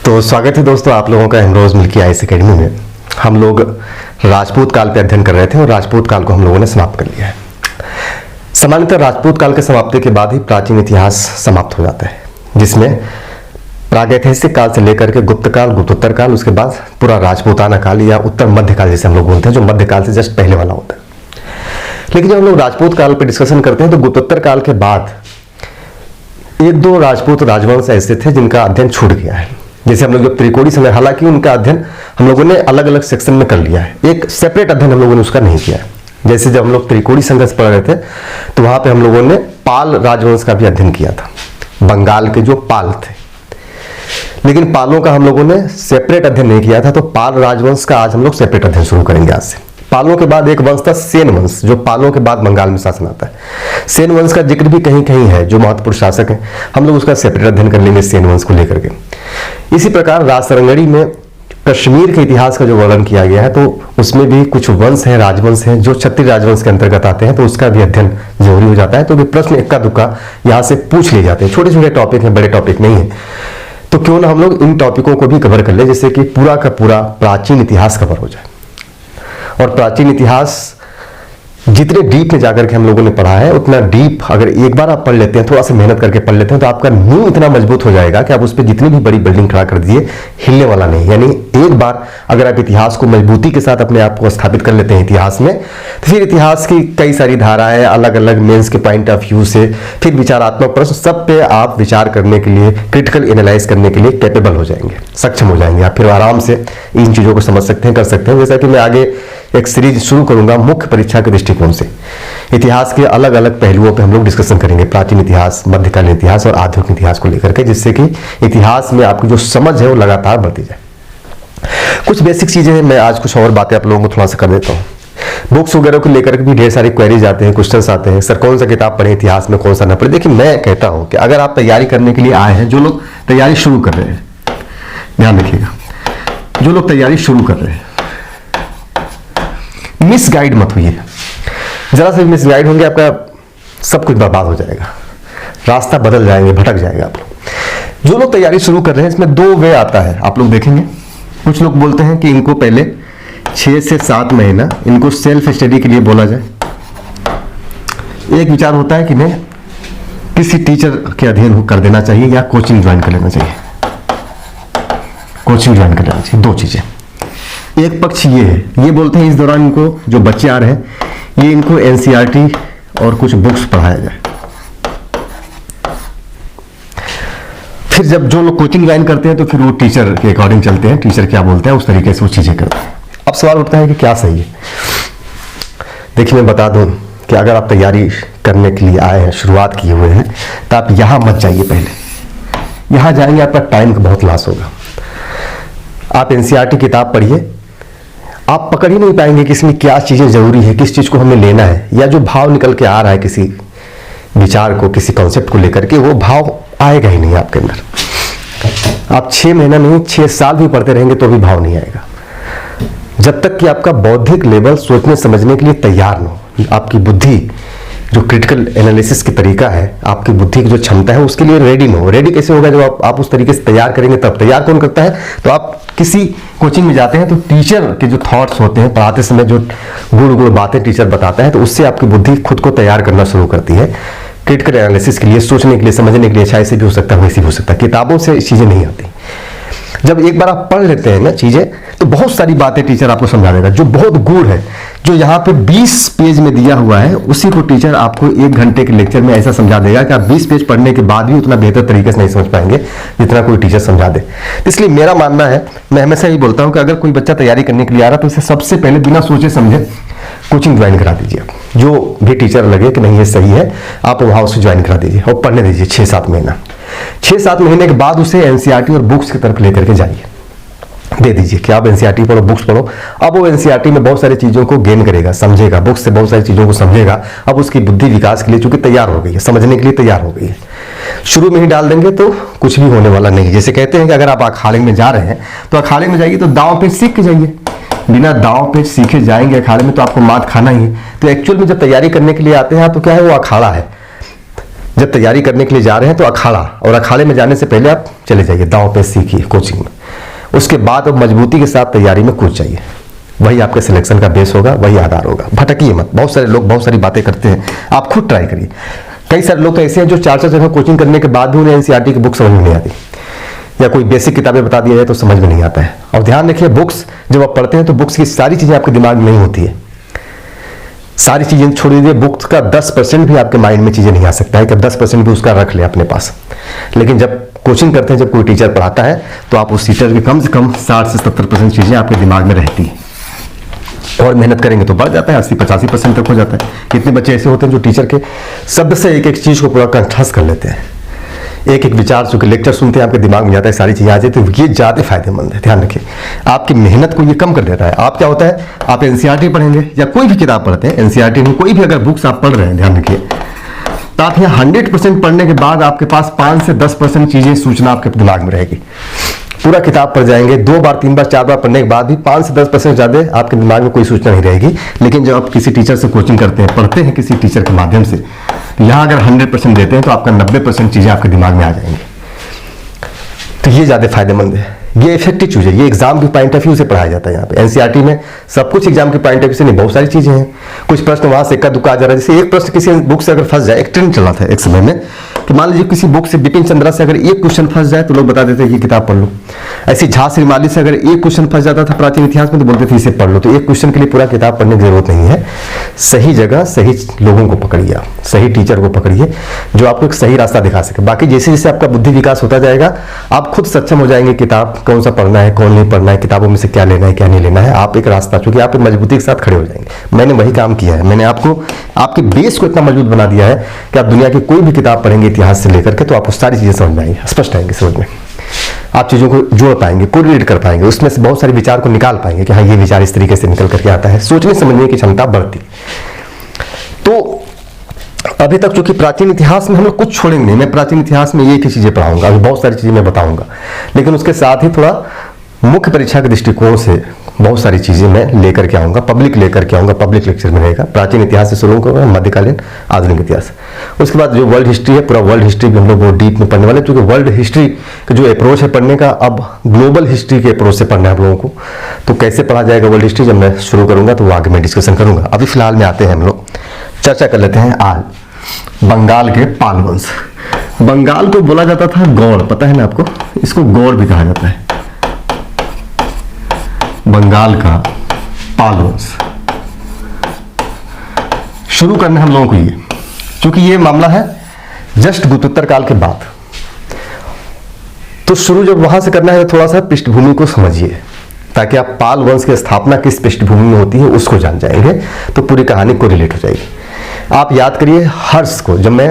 तो स्वागत है दोस्तों आप लोगों का एमरोज मिल्की आईएएस एकेडमी में। हम लोग राजपूत काल पे अध्ययन कर रहे थे और राजपूत काल को हम लोगों ने समाप्त कर लिया है। सामान्यतः राजपूत काल के समाप्ति के बाद ही प्राचीन इतिहास समाप्त हो जाता है, जिसमें प्रागैतिहासिक काल से लेकर के गुप्त काल, गुप्तोत्तर काल, उसके बाद पूरा राजपूताना काल या उत्तर मध्य काल जैसे हम लोग बोलते हैं, जो मध्य काल से जस्ट पहले वाला होता है। लेकिन जब हम लोग राजपूत काल पर डिस्कशन करते हैं तो गुप्तोत्तर काल के बाद एक दो राजपूत राजवंश ऐसे थे जिनका अध्ययन छूट गया है। जैसे हम लोग जब त्रिकोणी संघर्ष, हालांकि उनका अध्ययन हम लोगों ने अलग अलग सेक्शन में कर लिया है, एक सेपरेट अध्ययन हम लोगों ने उसका नहीं किया है। जैसे जब हम लोग त्रिकोणी संघर्ष पढ़ रहे थे तो वहां पे हम लोगों ने पाल राजवंश का भी अध्ययन किया था, बंगाल के जो पाल थे। लेकिन पालों का हम लोगों ने सेपरेट अध्ययन नहीं किया था, तो पाल राजवंश का आज हम लोग सेपरेट अध्ययन शुरू करेंगे आज से। पालों के बाद एक वंश था सेन वंश, जो पालों के बाद बंगाल में शासन आता है। सेन वंश का जिक्र भी कहीं कहीं है, जो महत्वपूर्ण शासक है, हम लोग उसका सेपरेट अध्ययन कर लेंगे सेन वंश को लेकर के। इसी प्रकार राजतरंगड़ी में कश्मीर के इतिहास का जो वर्णन किया गया है, तो उसमें भी कुछ वंश हैं, राजवंश हैं, जो क्षत्रिय राजवंश के अंतर्गत आते हैं, तो उसका भी अध्ययन जरूरी हो जाता है। तो प्रश्न इक्का दुक्का यहाँ से पूछ लिए जाते हैं, छोटे छोटे टॉपिक हैं, बड़े टॉपिक नहीं है। तो क्यों ना हम लोग इन टॉपिकों को भी कवर कर ले, जिससे कि पूरा का पूरा प्राचीन इतिहास कवर हो जाए। और प्राचीन इतिहास जितने डीप में जाकर के हम लोगों ने पढ़ा है, उतना डीप अगर एक बार आप पढ़ लेते हैं, थोड़ा सा मेहनत करके पढ़ लेते हैं, तो आपका नींव इतना मजबूत हो जाएगा कि आप उस पर जितनी भी बड़ी बिल्डिंग खड़ा कर दीजिए, हिलने वाला नहीं। यानी एक बार अगर आप इतिहास को मजबूती के साथ अपने आप को स्थापित कर लेते हैं इतिहास में, तो फिर इतिहास की कई सारी धाराएं, अलग अलग मेंस के पॉइंट ऑफ व्यू से, फिर विचारात्मक प्रश्न, सब पे आप विचार करने के लिए, क्रिटिकल एनालाइज करने के लिए कैपेबल हो जाएंगे, सक्षम हो जाएंगे। आप फिर आराम से इन चीजों को समझ सकते हैं, कर सकते हैं। जैसा कि मैं आगे एक सीरीज शुरू करूंगा मुख्य परीक्षा के दृष्टिकोण से, इतिहास के अलग अलग पहलुओं पे हम लोग डिस्कशन करेंगे, प्राचीन इतिहास, मध्यकालीन इतिहास और आधुनिक इतिहास को लेकर के, जिससे कि इतिहास में आपकी जो समझ है वो लगातार बढ़ती जाए। कुछ बेसिक चीजें हैं, मैं आज कुछ और बातें आप लोगों को थोड़ा सा कर देता हूँ। बुक्स वगैरह को लेकर के भी ढेर सारी क्वेरीज आते हैं, क्वेश्चंस आते हैं, सर कौन सा किताब पढ़े इतिहास में, कौन सा न पढ़े। देखिए मैं कहता हूं कि अगर आप तैयारी करने के लिए आए हैं, जो लोग तैयारी शुरू कर रहे हैं, ध्यान रखिएगा, जो लोग तैयारी शुरू कर रहे हैं, मिसगाइड मत होइए। जरा से मिसगाइड होंगे आपका सब कुछ बर्बाद हो जाएगा, रास्ता बदल जाएंगे, भटक जाएगा आप लोग। जो लोग तैयारी शुरू कर रहे हैं, इसमें दो वे आता है, आप लोग देखेंगे। कुछ लोग बोलते हैं कि इनको पहले 6 से 7 महीना इनको सेल्फ स्टडी के लिए बोला जाए। एक विचार होता है कि नहीं, किसी टीचर के अध्ययन कर देना चाहिए या कोचिंग ज्वाइन कर लेना चाहिए, कोचिंग ज्वाइन कर लेना चाहिए। दो चीजें, एक पक्ष ये है, ये बोलते हैं इस दौरान इनको जो बच्चे आ रहे हैं, ये इनको एनसीईआरटी और कुछ बुक्स पढ़ाया जाए। फिर जब जो लोग कोचिंग ज्वाइन करते हैं तो फिर वो टीचर के अकॉर्डिंग चलते हैं, टीचर क्या बोलते हैं उस तरीके से वो चीजें करते हैं। अब सवाल उठता है कि क्या सही है। देखिए मैं बता दूं कि अगर आप तैयारी करने के लिए आए हैं, शुरुआत किए हुए हैं, तो आप यहां मत जाइए। पहले यहां जाएंगे आपका टाइम का बहुत लॉस होगा। आप एनसीईआरटी किताब पढ़िए, आप पकड़ ही नहीं पाएंगे कि इसमें क्या चीजें जरूरी है, किस चीज को हमें लेना है, या जो भाव निकल के आ रहा है किसी विचार को, किसी कॉन्सेप्ट को लेकर के, वो भाव आएगा ही नहीं आपके अंदर। आप 6 महीना नहीं 6 साल भी पढ़ते रहेंगे तो भी भाव नहीं आएगा, जब तक कि आपका बौद्धिक लेवल सोचने समझने के लिए तैयार न हो। आपकी बुद्धि जो क्रिटिकल एनालिसिस की तरीका है, आपकी बुद्धि की जो क्षमता है, उसके लिए रेडी न हो। रेडी कैसे होगा, जब आप उस तरीके से तैयार करेंगे तब। तैयार कौन करता है, तो आप किसी कोचिंग में जाते हैं तो टीचर के जो थॉट्स होते हैं, पढ़ाते समय जो गुड़ गुड़ बातें टीचर बताता है, तो उससे आपकी बुद्धि खुद को तैयार करना शुरू करती है क्रिटिकल एनालिसिस के लिए, सोचने के लिए, समझने के लिए। अच्छा ऐसे भी हो सकता है, वैसे भी हो सकता है, किताबों से चीजें नहीं आती। जब एक बार आप पढ़ लेते हैं ना चीजें, तो बहुत सारी बातें टीचर आपको समझा देगा, जो बहुत गूढ़ है, जो यहाँ पे 20 पेज में दिया हुआ है, उसी को टीचर आपको 1 घंटे के लेक्चर में ऐसा समझा देगा कि आप 20 पेज पढ़ने के बाद भी उतना बेहतर तरीके से नहीं समझ पाएंगे जितना कोई टीचर समझा दे। इसलिए मेरा मानना है, मैं हमेशा यही बोलता हूँ कि अगर कोई बच्चा तैयारी करने के लिए आ रहा है, तो उसे सबसे पहले बिना सोचे समझे कोचिंग ज्वाइन करा दीजिए। जो भी टीचर लगे कि नहीं ये सही है, आप वहां उसे ज्वाइन करा दीजिए और पढ़ने दीजिए 6-7 महीना। 6-7 महीने के बाद उसे एनसीईआरटी और बुक्स की तरफ लेकर के जाइए, दे दीजिए कि आप एनसीईआरटी पढ़ो, बुक्स पढ़ो। अब वो एनसीईआरटी में बहुत सारी चीजों को गेन करेगा, समझेगा, बुक्स से बहुत सारी चीजों को समझेगा। अब उसकी बुद्धि विकास के लिए चूंकि तैयार हो गई है, समझने के लिए तैयार हो गई है। शुरू में ही डाल देंगे तो कुछ भी होने वाला नहीं। जैसे कहते हैं कि अगर आप अखाड़े में जा रहे हैं तो अखाड़े में जाइए तो दांव पे सीख के जाइए, बिना दांव पे सीखे जाएंगे अखाड़े में तो आपको मात खाना ही है। तो एक्चुअल में जब तैयारी करने के लिए आते हैं तो क्या है, वो अखाड़ा है। जब तैयारी करने के लिए जा रहे हैं तो अखाड़ा, और अखाड़े में जाने से पहले आप चले जाइए दांव पे सीखिए कोचिंग में। उसके बाद अब मजबूती के साथ तैयारी में कूद जाइए। वही आपके सिलेक्शन का बेस होगा, वही आधार होगा। भटकिए मत। बहुत सारे लोग बहुत सारी बातें करते हैं, आप खुद ट्राई करिए। कई सारे लोग तो ऐसे हैं जो 4-4 जगह कोचिंग करने के बाद भी उन्हें एनसीईआरटी की बुक समझ में नहीं आती, या कोई बेसिक किताबें बता दिया जाए तो समझ में नहीं आता है। और ध्यान रखिए, बुक्स जब आप पढ़ते हैं तो बुक्स की सारी चीजें आपके दिमाग में नहीं होती है। सारी चीजें छोड़ दीजिए, बुक्स का 10% भी आपके माइंड में चीजें नहीं आ सकता है कि 10% भी उसका रख ले अपने पास। लेकिन जब कोचिंग करते हैं, जब कोई टीचर पढ़ाता है, तो आप उस टीचर की कम से कम 60 से 70% चीजें आपके दिमाग में रहती है। और मेहनत करेंगे तो बढ़ जाता है, 80-85% तक हो जाता है। कितने बच्चे ऐसे होते हैं जो टीचर के शब्द से एक एक चीज को पूरा कंठस्थ कर लेते हैं, एक एक विचार जो कि लेक्चर सुनते हैं आपके दिमाग में जाता है, सारी चीजें आ जाती है। तो ये ज्यादा फायदेमंद है। ध्यान रखिए, आपकी मेहनत को ये कम कर देता है। आप क्या होता है, आप एनसीईआरटी पढ़ेंगे या कोई भी किताब पढ़ते हैं, एनसीईआरटी में कोई भी अगर बुक्स आप पढ़ रहे हैं, ध्यान रखिए, तो आप यहाँ 100% पढ़ने के बाद आपके पास 5 से 10% चीजें सूचना आपके दिमाग में रहेगी। पूरा किताब पढ़ जाएंगे, 2 बार 3 बार 4 बार पढ़ने के बाद भी 5 से 10% ज्यादा आपके दिमाग में कोई सूचना नहीं रहेगी। लेकिन जब आप किसी टीचर से कोचिंग करते हैं, पढ़ते हैं किसी टीचर के माध्यम से, तो यहाँ अगर 100% देते हैं तो आपका 90% चीजें आपके दिमाग में आ जाएंगी। तो ये ज्यादा फायदेमंद है, ये इफेक्टिव चीज है। ये एग्जाम के पॉइंट ऑफ व्यू से पढ़ाया जाता है। यहाँ पे एनसीईआरटी में सब कुछ एग्जाम के पॉइंट ऑफ व्यू से नहीं, बहुत सारी चीजें हैं। कुछ प्रश्न वहां से इक्का दुक्का आ जा रहा है। जैसे एक प्रश्न किसी बुक से अगर फंस जाए, एक ट्रेंड चला था एक समय में कि मान लीजिए किसी बुक से बिपिन चंद्रा से अगर एक क्वेश्चन फंस जाए तो लोग बता देते हैं कि किताब पढ़ लो। ऐसी झा श्रीमाली से अगर एक क्वेश्चन फंस जाता था प्राचीन इतिहास में तो बोलते थे इसे पढ़ लो। तो एक क्वेश्चन के लिए पूरा किताब पढ़ने की जरूरत नहीं है। सही जगह सही लोगों को पकड़िए, आप सही टीचर को पकड़िए जो आपको एक सही रास्ता दिखा सके। बाकी जैसे जैसे आपका बुद्धि विकास होता जाएगा, आप खुद सक्षम हो जाएंगे किताब कौन सा पढ़ना है, कौन नहीं पढ़ना है, किताबों में से क्या लेना है क्या नहीं लेना है। आप एक रास्ता, चूंकि आप एक मजबूती के साथ खड़े हो जाएंगे। मैंने वही काम किया है। मैंने आपको आपके बेस को इतना मजबूत बना दिया है कि आप दुनिया की कोई भी किताब पढ़ेंगे इतिहास से लेकर के, तो आपको सारी चीजें समझ में आएंगी, स्पष्ट आएंगे समझ में। आप चीजों को जोड़ पाएंगे, कोरिलेट कर पाएंगे, उसमें से बहुत सारे विचार को निकाल पाएंगे कि हाँ ये विचार इस तरीके से निकल करके आता है। सोचने समझने की क्षमता बढ़ती। तो अभी तक चूंकि प्राचीन इतिहास में हम लोग कुछ छोड़ेंगे नहीं, मैं प्राचीन इतिहास में एक ही चीजें पढ़ाऊंगा, अभी बहुत सारी चीजें मैं बताऊंगा, लेकिन उसके साथ ही थोड़ा मुख्य परीक्षा के दृष्टिकोण से बहुत सारी चीजें मैं लेकर के आऊंगा, पब्लिक लेकर के आऊंगा। पब्लिक लेक्चर में रहेगा, प्राचीन इतिहास से शुरू करूंगा, मध्यकालीन आधुनिक इतिहास। उसके बाद जो वर्ल्ड हिस्ट्री है, पूरा वर्ल्ड हिस्ट्री भी हम लोग बहुत डीप में पढ़ने वाले, क्योंकि वर्ल्ड हिस्ट्री का जो अप्रोच है पढ़ने का, अब ग्लोबल हिस्ट्री के अप्रोच से पढ़ना है आप लोगों को। तो कैसे पढ़ा जाएगा वर्ल्ड हिस्ट्री, जब मैं शुरू करूंगा तो वो आगे मैं डिस्कशन करूंगा। अभी फिलहाल में आते हैं, हम लोग चर्चा कर लेते हैं आज बंगाल के पाल वंश। बंगाल को बोला जाता था गौड़, पता है ना आपको, इसको गौड़ भी कहा जाता है। बंगाल का पाल वंश शुरू करना हम लोगों को ये, क्योंकि ये मामला है जस्ट गुप्तोत्तर काल के बाद, तो शुरू जब वहां से करना है तो थोड़ा सा पृष्ठभूमि को समझिए, ताकि आप पाल वंश की स्थापना किस पृष्ठभूमि में होती है उसको जान जाएंगे, तो पूरी कहानी को रिलेट हो जाएगी। आप याद करिए हर्ष को, जब मैं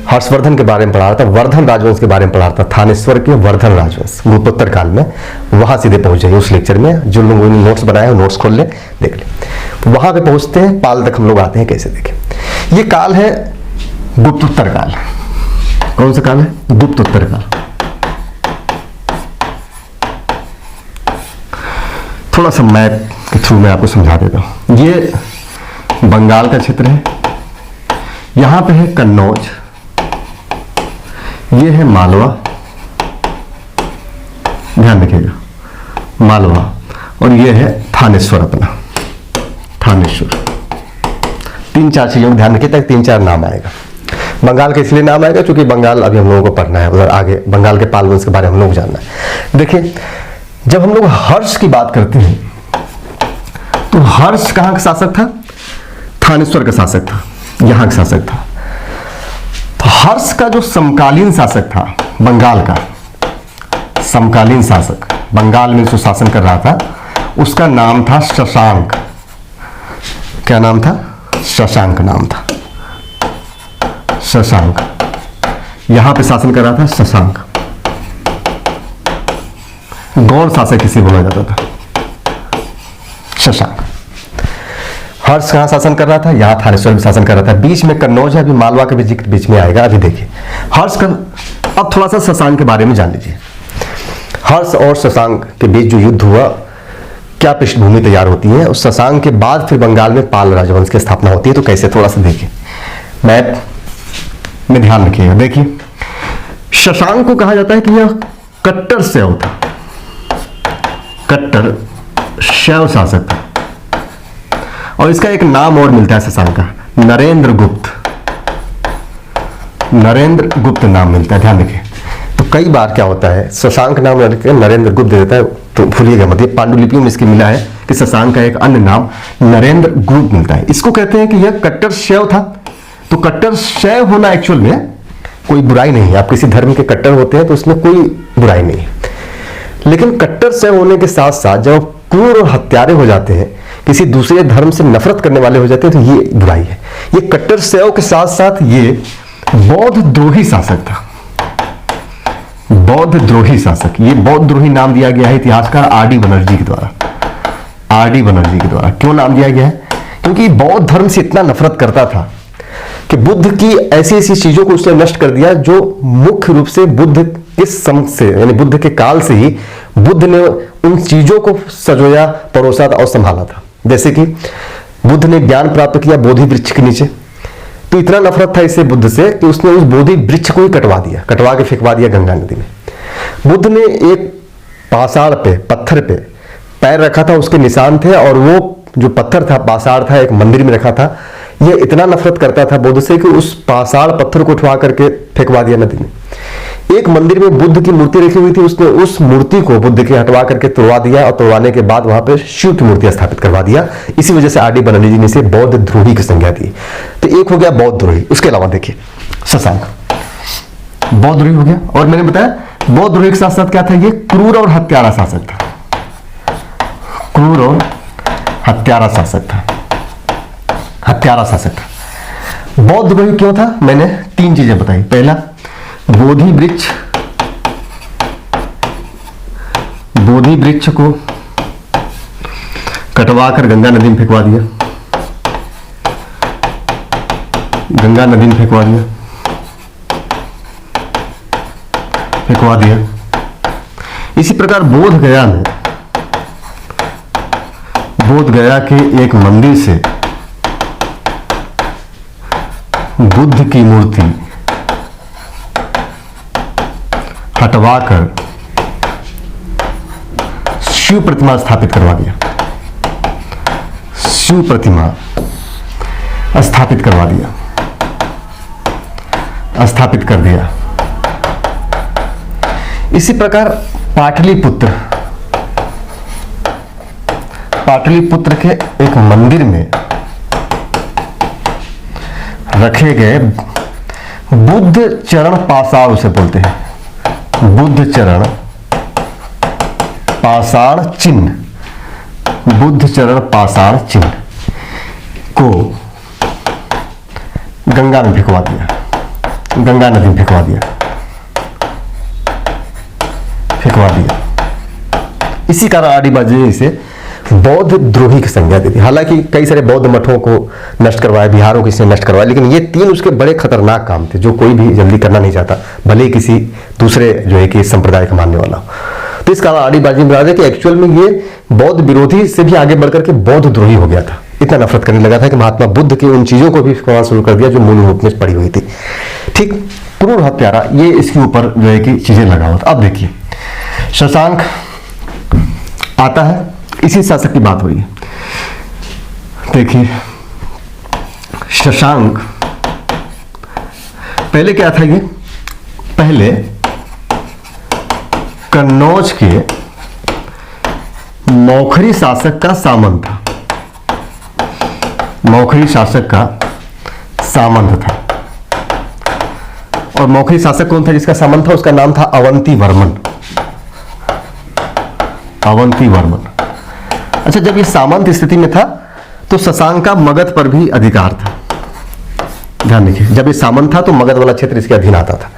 हर्षवर्धन के बारे में पढ़ा रहा था, वर्धन राजवंश के बारे में पढ़ा रहा था, थानेश्वर के वर्धन राजवंश गुप्तोत्तर काल में, वहां सीधे पहुंच जाइए उस लेक्चर में। जो लोगों ने नोट्स बनाए हैं नोट्स खोल ले, देख ले। वहां पे पहुंचते हैं, पाल तक हम लोग आते हैं, कैसे देखें। ये काल है गुप्तोत्तर काल। कौन सा काल है? गुप्तोत्तर काल। थोड़ा सा मैप के थ्रू मैं आपको समझा देता हूं। ये बंगाल का क्षेत्र है, यहां पे है कन्नौज, ये है मालवा, ध्यान रखिएगा, मालवा, और ये है थानेश्वर, अपना थानेश्वर। 3-4 चीजों को ध्यान रखिए, तक 3-4 नाम आएगा। बंगाल का इसलिए नाम आएगा क्योंकि बंगाल अभी हम लोगों को पढ़ना है, और आगे बंगाल के पाल वंश के बारे में हम लोग जानना है। देखिए, जब हम लोग हर्ष की बात करते हैं तो हर्ष कहां का शासक था? थानेश्वर का शासक था, यहां का शासक था। तो हर्ष का जो समकालीन शासक था बंगाल का, समकालीन शासक बंगाल में जो शासन कर रहा था, उसका नाम था शशांक। क्या नाम था? शशांक नाम था, शशांक। यहां पे शासन कर रहा था शशांक। गौड़ शासक किसे बोला जाता था? शशांक। हर्ष कहां शासन कर रहा था? यहां थानेश्वर में शासन कर रहा था। बीच में कन्नौज है, अभी मालवा के भी जिक्र बीच में आएगा, अभी देखिए हर्ष का। अब थोड़ा सा शशांक के बारे में जान लीजिए। हर्ष और शशांक के बीच जो युद्ध हुआ, क्या पृष्ठभूमि तैयार होती है, उस शशांक के बाद फिर बंगाल में पाल राजवंश की स्थापना होती है। तो कैसे, थोड़ा सा देखिए, मैप में ध्यान रखिएगा। देखिए, शशांक को कहा जाता है कि यह कट्टर शैव था। कट्टर शैव शासक था। और इसका एक नाम और मिलता है शशांक का, नरेंद्र गुप्त। नरेंद्र गुप्त नाम मिलता है, ध्यान रखिए। तो कई बार क्या होता है, शशांक नाम रखकर नरेंद्र गुप्त दे देता है, तो भूलिएगा मत, ये पांडुलिपियों में इसकी मिला है कि शशांक का एक अन्य नाम नरेंद्र गुप्त मिलता है। इसको कहते हैं कि यह कट्टर शैव था। तो कट्टर शैव होना एक्चुअल में कोई बुराई नहीं है। आप किसी धर्म के कट्टर होते हैं तो उसमें कोई बुराई नहीं है, लेकिन कट्टर शैव होने के साथ साथ जब क्रूर और हत्यारे हो जाते हैं, किसी दूसरे धर्म से नफरत करने वाले हो जाते हैं, तो ये बुराई है। ये कट्टर शैव के साथ साथ ये बौद्ध द्रोही शासक था। बौद्ध द्रोही शासक, ये बौद्ध द्रोही नाम दिया गया है इतिहासकार आर.डी. बनर्जी के द्वारा। आर.डी. बनर्जी के द्वारा क्यों नाम दिया गया है? क्योंकि बौद्ध धर्म से इतना नफरत करता था कि बुद्ध की ऐसी ऐसी चीजों को उसने नष्ट कर दिया जो मुख्य रूप से बुद्ध के समय से, यानी बुद्ध के काल से ही बुद्ध ने उन चीजों को सजोया, परोसा और संभाला था। जैसे कि बुद्ध ने ज्ञान प्राप्त किया बोधि वृक्ष के नीचे, तो इतना नफरत था इससे बुद्ध से कि उसने उस बोधि वृक्ष को ही कटवा के फेंकवा दिया गंगा नदी में। बुद्ध ने एक पाषाण पे, पत्थर पे पैर रखा था, उसके निशान थे, और वो जो पत्थर था, पाषाण था, एक मंदिर में रखा था। ये इतना नफरत करता था बुद्ध से कि उस पाषाण पत्थर को उठवा करके फेंकवा दिया नदी में। एक मंदिर में बुद्ध की मूर्ति रखी हुई थी, उसने उस मूर्ति को बुद्ध के हटवा करके तोड़वा दिया, और तोड़वाने के बाद वहां पर शिव की मूर्ति स्थापित करवा दिया। इसी वजह से आर.डी. बनर्जी जी ने इसे बौद्ध द्रोही की संज्ञा दी। तो एक हो गया बौद्ध द्रोही। उसके अलावा देखिए शशांक बौद्ध द्रोही हो गया, और मैंने बताया बौद्ध द्रोही के साथ साथ क्या था, ये क्रूर और हत्यारा शासक था। क्रूर और हत्यारा शासक था। हत्यारा शासक था। बौद्ध द्रोही क्यों था? मैंने 3 चीजें बताई। पहला, बोधि वृक्ष को कटवाकर गंगा नदी में फेंकवा दिया। गंगा नदी में फेंकवा दिया। इसी प्रकार बोध गया के एक मंदिर से बुद्ध की मूर्ति हटवाकर शिव प्रतिमा स्थापित करवा दिया। शिव प्रतिमा स्थापित कर दिया। इसी प्रकार पाटलिपुत्र के एक मंदिर में रखे गए बुद्ध चरण पाषाण, उसे बोलते हैं बुद्ध चरण पाषाण चिन्ह, बुद्ध चरण पाषाण चिन्ह को गंगा में फेंकवा दिया। गंगा नदी में फेंकवा दिया। इसी कारण आर.डी. बनर्जी ने इसे बौद्ध द्रोही की संज्ञा दी थी। हालांकि कई सारे बौद्ध मठों को नष्ट करवाया, बिहारों को इसने नष्ट करवाया, लेकिन ये 3 उसके बड़े खतरनाक काम थे जो कोई भी जल्दी करना नहीं चाहता, भले किसी दूसरे जो है कि संप्रदाय का मानने वाला हो। तो इस कारण आर.डी. बनर्जी ने बताया कि एक्चुअल में ये बौद्ध विरोधी से भी आगे बढ़कर के बौद्ध द्रोही हो गया था। इतना नफरत करने लगा था कि महात्मा बुद्ध की उन चीजों को भी फेंकना शुरू कर दिया जो मूल रूप में पड़ी हुई थी। ठीक, क्रूर हत्यारा, ये इसके ऊपर जो है कि चीजें लगा हुआ था। अब देखिए शशांक आता है, इसी शासक की बात हो रही है। देखिए शशांक पहले क्या था, ये पहले कन्नौज के मौखरी शासक का सामंत था। मौखरी शासक का सामंत था। और मौखरी शासक कौन था जिसका सामंत था? उसका नाम था अवंती वर्मन। अच्छा, जब ये सामंत स्थिति में था तो शशांक का मगध पर भी अधिकार था। ध्यान रखिए, जब ये सामंत था तो मगध वाला क्षेत्र इसके अधीन आता था।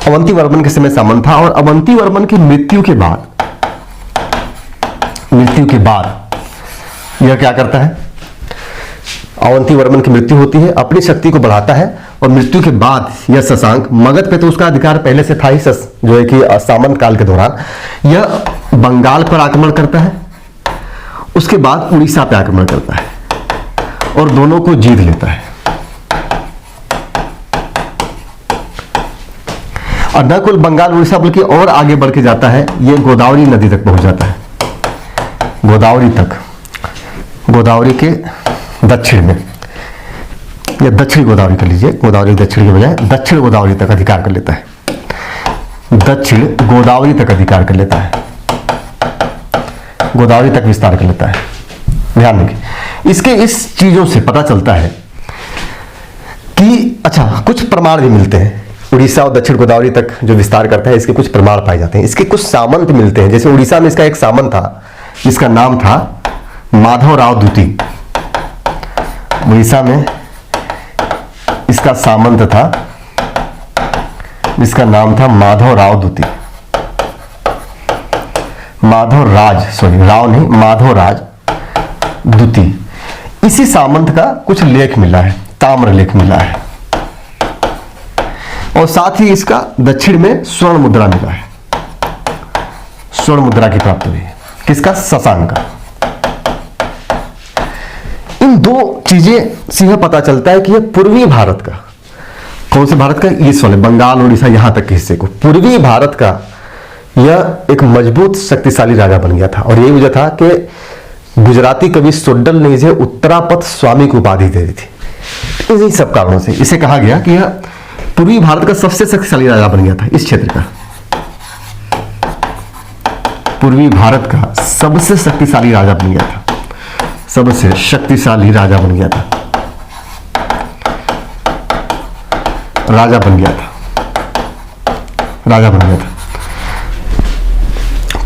अवंती वर्मन के समय सामंत था, और अवंती वर्मन की मृत्यु के बाद यह क्या करता है? अवंती वर्मन की मृत्यु होती है, अपनी शक्ति को बढ़ाता है, और मृत्यु के बाद यह शशांक, मगध पे तो उसका अधिकार पहले से था ही, जो है कि सामंत काल के दौरान, यह बंगाल पर आक्रमण करता है, उसके बाद उड़ीसा पे आक्रमण करता है और दोनों को जीत लेता है। और न केवल बंगाल उड़ीसा बल्कि और आगे बढ़ के जाता है, ये गोदावरी नदी तक पहुंच जाता है। गोदावरी तक, गोदावरी के दक्षिण में, या दक्षिण गोदावरी कर लीजिए, गोदावरी दक्षिण के बजाय दक्षिण गोदावरी तक अधिकार कर लेता है, दक्षिण गोदावरी तक अधिकार कर लेता है, गोदावरी तक विस्तार कर लेता है। ध्यान रखिए, इसके इस चीजों से पता चलता है कि अच्छा कुछ प्रमाण भी मिलते हैं, उड़ीसा और दक्षिण गोदावरी तक जो विस्तार करता है इसके कुछ प्रमाण पाए जाते हैं। इसके कुछ सामंत मिलते हैं, जैसे उड़ीसा में इसका एक सामंत था जिसका नाम था माधवराव द्वितीय। उड़ीसा में इसका सामंत था जिसका नाम था माधवराव द्वितीय, माधवराज, सॉरी राव नहीं, माधवराज द्वितीय। इसी सामंत का कुछ लेख मिला है, ताम्र लेख मिला है, और साथ ही इसका दक्षिण में स्वर्ण मुद्रा मिला है, स्वर्ण मुद्रा की प्राप्ति हुई है। किसका? शशांक का। इन दो चीजें से यह पता चलता है कि यह पूर्वी भारत का, कौन से भारत का? ईस्ट वाले, बंगाल उड़ीसा यहां तक के हिस्से को, पूर्वी भारत का यह एक मजबूत शक्तिशाली राजा बन गया था। और यही वजह था कि गुजराती कवि सोड्डल ने इसे उत्तरापथ स्वामी की उपाधि दे दी थी। इन्हीं सब कारणों से इसे कहा गया कि यह पूर्वी भारत का सबसे शक्तिशाली राजा बन गया था। इस क्षेत्र का पूर्वी भारत का सबसे शक्तिशाली राजा बन गया था, सबसे शक्तिशाली राजा बन गया था, राजा बन गया था, राजा बन गया था।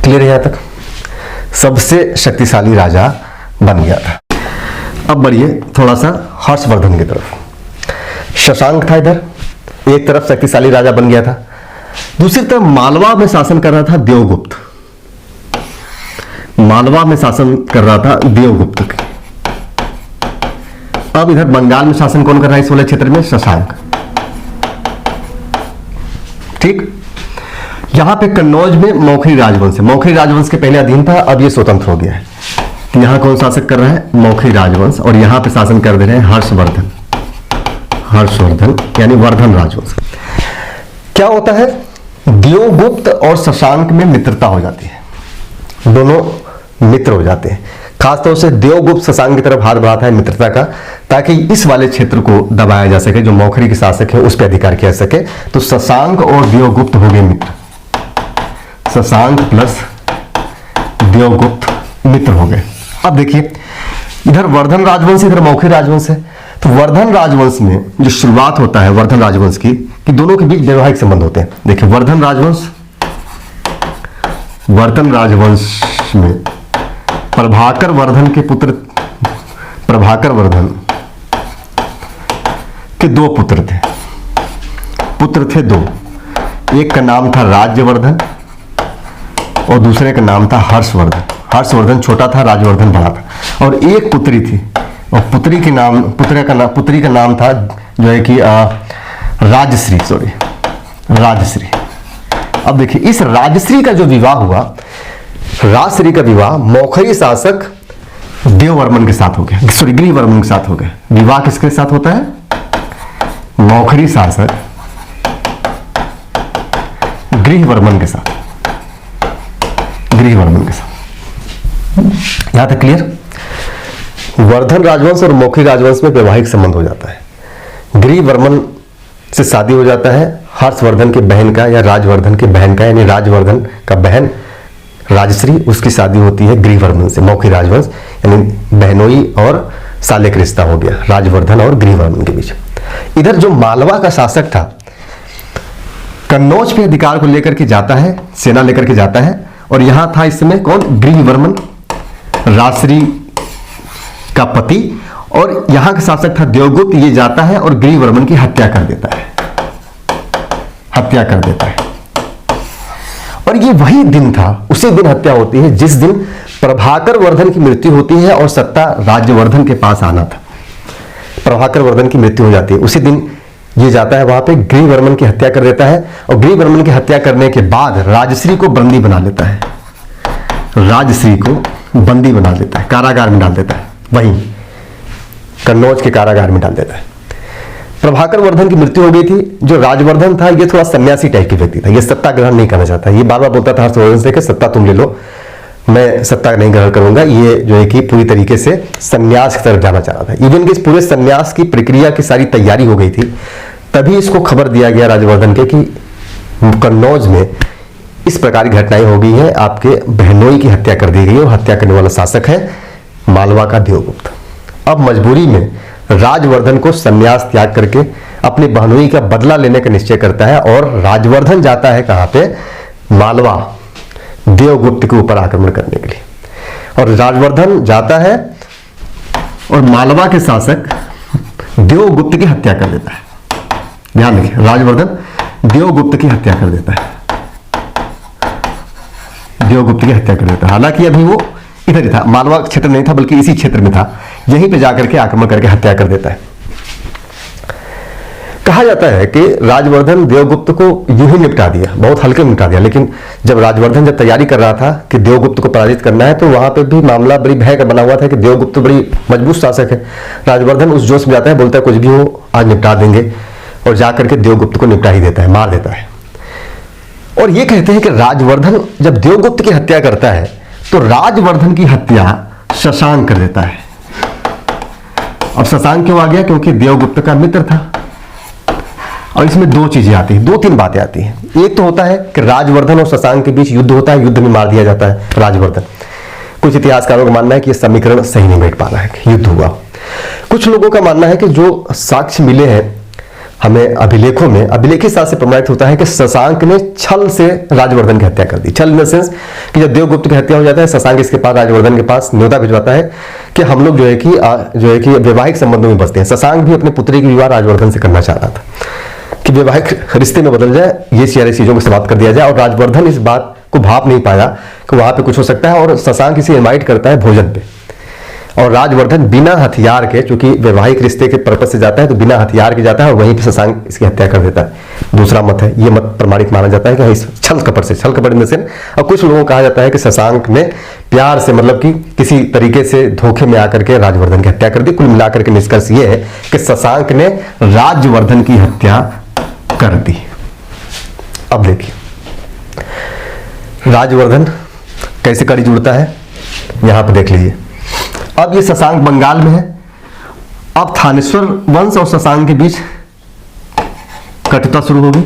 क्लियर है यहां तक? सबसे शक्तिशाली राजा बन गया था। अब बढ़िए थोड़ा सा हर्षवर्धन की तरफ। शशांक था इधर, एक तरफ शक्तिशाली राजा बन गया था, दूसरी तरफ मालवा में शासन कर रहा था देवगुप्त, मालवा में शासन कर रहा था देवगुप्त। अब इधर बंगाल में शासन कौन कर रहा है इस वाले क्षेत्र में? शशांक। ठीक, यहां पे कन्नौज में मौखरी राजवंश है, मौखरी राजवंश के पहले अधीन था, अब ये स्वतंत्र हो गया है। यहां कौन शासक कर रहा है? मौखरी राजवंश। और यहां पे शासन कर दे रहे हैं हर्षवर्धन, हर्षवर्धन यानी वर्धन राजवंश। क्या होता है? देवगुप्त और शशांक में मित्रता हो जाती है, दोनों मित्र हो जाते हैं। खासतौर से देवगुप्त शशांक की तरफ हाथ बढ़ाता है मित्रता का, ताकि इस वाले क्षेत्र को दबाया जा सके, जो मौखरी के शासक है उस पर अधिकार किया जा सके। तो शशांक और देवगुप्त हो गए मित्र, शशांक प्लस देवगुप्त मित्र हो गए। अब देखिए इधर वर्धन राजवंश, इधर मौखरी राजवंश है। तो वर्धन राजवंश में जो शुरुआत होता है वर्धन राजवंश की, कि दोनों के बीच वैवाहिक संबंध होते हैं। देखिए वर्धन राजवंश, वर्धन राजवंश में प्रभाकर वर्धन के पुत्र, प्रभाकर वर्धन के दो पुत्र थे, पुत्र थे दो। एक का नाम था राज्यवर्धन और दूसरे का नाम था हर्षवर्धन। हर्षवर्धन छोटा था, राज्यवर्धन बड़ा था। और एक पुत्री थी, और पुत्री का नाम था जो है कि राजश्री, सॉरी राजश्री। अब देखिए इस राजश्री का जो विवाह हुआ, राजश्री का विवाह मौखरी शासक देववर्मन के साथ हो गया, सॉरी गृहवर्मन के साथ हो गया। विवाह किसके साथ होता है? मौखरी शासक गृहवर्मन के साथ, गृहवर्मन के साथ। यहां तक क्लियर? वर्धन राजवंश और मौखरी राजवंश में वैवाहिक संबंध हो जाता है। गृहवर्मन से शादी हो जाता है हर्षवर्धन के बहन का, या राजवर्धन के बहन का, यानी राजवर्धन का बहन राजश्री, उसकी शादी होती है गृहवर्मन से। मौखरी राजवंश यानी बहनोई और साले का रिश्ता हो गया राजवर्धन और गृहवर्मन के बीच। इधर जो मालवा का शासक था, कन्नौज पे अधिकार को लेकर के जाता है, सेना लेकर के जाता है। और यहां था इस समय कौन? गृहवर्मन, राजश्री का पति। और यहां का शासक था देवगुप्त। ये जाता है और गृहवर्मन की हत्या कर देता है, हत्या कर देता है। और ये वही दिन था, उसी दिन हत्या होती है जिस दिन प्रभाकर वर्धन की मृत्यु होती है और सत्ता राज्यवर्धन के पास आना था। प्रभाकर वर्धन की मृत्यु हो जाती है, उसी दिन ये जाता है वहां पे, गृहवर्मन की हत्या कर देता है। और गृहवर्मन की हत्या करने के बाद राजश्री को बंदी बना लेता है, राजश्री को बंदी बना लेता है, कारागार में डाल देता है, वहीं कन्नौज के कारागार में डाल देता है। प्रभाकर वर्धन की मृत्यु हो गई थी। जो राजवर्धन था ये थोड़ा सन्यासी टाइप के व्यक्ति था, ये सत्ता ग्रहण नहीं करना चाहता। ये बार बार बोलता था हर्षवर्धन से कि सत्ता तुम ले लो, मैं सत्ता नहीं ग्रहण करूंगा, ये जो है कि पूरी तरीके से संन्यास की तरफ जाना चाह रहा था। इवन कि इस पूरे संन्यास की प्रक्रिया की सारी तैयारी हो गई थी, तभी इसको खबर दिया गया राजवर्धन के कि कन्नौज में इस प्रकार की घटनाएं हो गई हैं, आपके बहनोई की हत्या कर दी गई है और हत्या करने वाला शासक है मालवा का देवगुप्त। अब मजबूरी में राजवर्धन को संन्यास त्याग करके अपनी बहनोई का बदला लेने का निश्चय करता है और राजवर्धन जाता है कहां पे, मालवा, देवगुप्त के ऊपर आक्रमण करने के लिए। और राजवर्धन जाता है और मालवा के शासक देवगुप्त की हत्या कर देता है। ध्यान रखिए, राजवर्धन देवगुप्त की हत्या कर देता है, देवगुप्त की हत्या कर देता है। हालांकि अभी वो इधर ही था, मालवा क्षेत्र नहीं था बल्कि इसी क्षेत्र में था, यहीं पे जाकर के आक्रमण करके हत्या कर देता है। कहा जाता है कि राजवर्धन देवगुप्त को यूं ही निपटा दिया, बहुत हल्के में निपटा दिया, लेकिन जब राजवर्धन जब तैयारी कर रहा था कि देवगुप्त को पराजित करना है, तो वहां पे भी मामला बड़ी भय का बना हुआ था कि देवगुप्त बड़ी मजबूत शासक है। राजवर्धन उस जोश में जाता है, बोलता है कुछ भी हो आज निपटा देंगे, और जाकर के देवगुप्त को निपटा ही देता है, मार देता है। और ये कहते हैं कि राजवर्धन जब देवगुप्त की हत्या करता है तो राजवर्धन की हत्या शशांक कर देता है। अब शशांक क्यों आ गया, क्योंकि देवगुप्त का मित्र था। और इसमें दो चीजें आती हैं, दो तीन बातें आती हैं। एक तो होता है कि राजवर्धन और शशांक के बीच युद्ध होता है, युद्ध में मार दिया जाता है राजवर्धन। कुछ इतिहासकारों का मानना है कि यह समीकरण सही नहीं बैठ पा रहा है कि युद्ध हुआ। कुछ लोगों का मानना है कि जो साक्ष्य मिले हैं हमें अभिलेखों में, अभिलेखी साक्ष्य से प्रमाणित होता है कि शशांक ने छल से राजवर्धन की हत्या कर दी। छल इन द सेंस कि जब देवगुप्त की हत्या हो जाता है, शशांक इसके पास राजवर्धन के पास न्योता भिजवाता है कि हम लोग जो है कि वैवाहिक संबंधों में बसते हैं। शशांक भी अपनी पुत्री की विवाह राजवर्धन से करना चाह रहा था कि वैवाहिक रिश्ते में बदल जाए, ये सारी चीजों को समाप्त कर दिया जाए। और राजवर्धन इस बात को भाप नहीं पाया कि वहां पे कुछ हो सकता है, और शशांक इसे इनवाइट करता है भोजन पे। और राजवर्धन बिना हथियार के, चूंकि वैवाहिक रिश्ते के पर्पज से जाता है तो बिना हथियार के जाता है और वहीं पे शशांक इसकी हत्या कर देता है। दूसरा मत है, ये मत प्रमाणित माना जाता है कि इस छल कपट से, छल कपट में से। और कुछ लोगों को कहा जाता है कि शशांक ने प्यार से, मतलब कि किसी तरीके से धोखे में आकर के राजवर्धन की हत्या कर दी। कुल मिलाकर के निष्कर्ष ये है कि शशांक ने राजवर्धन की हत्या कर दी। अब देखिए राजवर्धन कैसे कड़ी जुड़ता है, यहां पर देख लीजिए। अब ये शशांक बंगाल में है। अब थानेश्वर वंश और शशांक के बीच कटुता शुरू होगी।